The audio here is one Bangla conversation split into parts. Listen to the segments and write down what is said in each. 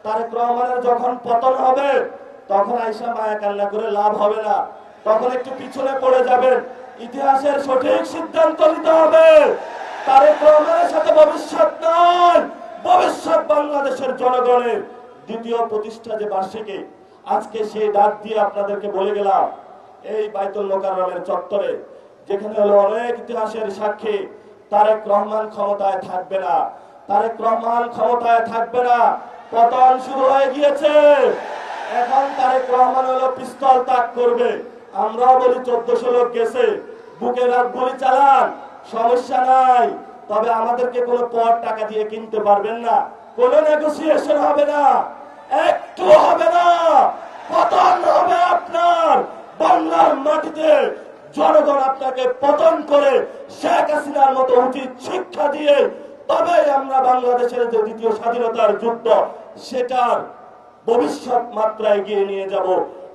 তারেক রহমানের যখন পতন হবে তখন আইসা মায়া কান্না করে লাভ হবে না, তখন একটু পিছনে পড়ে যাবেন। ইতিহাসের সঠিক সিদ্ধান্ত নিতে হবে। তারেক রহমানের সাথে ভবিষ্যৎ নয়, ভবিষ্যৎ বাংলাদেশের জনগণের। দ্বিতীয় প্রতিষ্ঠা যে বার্ষিকী, আজকে সেই ডাক দিয়ে আপনাদেরকে বলে গেলাম, এই বাইতুল মোকাররমের চত্বরে, যেখানে হলো অনেক ইতিহাসের সাক্ষী, তারেক রহমান ক্ষমতায় থাকবে না, তারেক রহমান ক্ষমতায় থাকবে না। পতন শুরু হয়ে গিয়েছে। এখন তারেক রহমান হলো পিস্তল তাক করবে। আমরাও বলি 1400 লোক গেছে, বুকে রাত গুলি চালান, সমস্যা নাই। তবে আমাদেরকে কোনো পথ টাকা দিয়ে কিনতে পারবেন না, কোনো নেগোসিয়েশন হবে না, একটু হবে না। পতন হবে আপনার বাংলার মাটিতে। জনগণ আপনাকে পতন করে শেখ হাসিনার মতো উচিত শিক্ষা দিয়ে তবে আমরা বাংলাদেশের যে দ্বিতীয় স্বাধীনতার যুদ্ধ, সেটার ভবিষ্যৎ মাত্রা এগিয়ে নিয়ে যাব।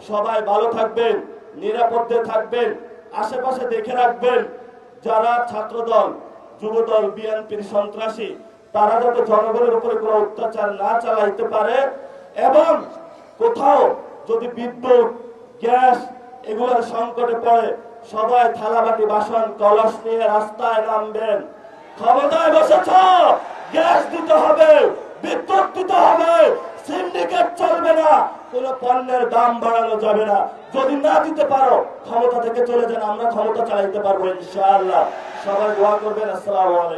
সবাই ভালো থাকবেন, নিরাপদে থাকবেন, আশেপাশে দেখে রাখবেন যারা ছাত্রদল, যুবদল, বিএনপির সন্ত্রাসী, তারা যাতে জনগণের উপরে কোনো অত্যাচার না চালাইতে পারে। এবং কোথাও যদি বিদ্যুৎ, গ্যাস এগুলোর সংকটে পড়ে, সবাই থালাবাটি, বাসন, কলস নিয়ে রাস্তায় নামবেন। ক্ষমতায় বসেছ, গ্যাস দিতে হবে, বিদ্যুৎ দিতে হবে, সিন্ডিকেট চলবে না, কোন পণ্যের দাম বাড়ানো যাবে না। যদি না দিতে পারো ক্ষমতা থেকে চলে যান, আমরা ক্ষমতা চালাইতে পারবো ইনশাআল্লাহ। সবাই দোয়া করবেন। আসসালামু আলাইকুম।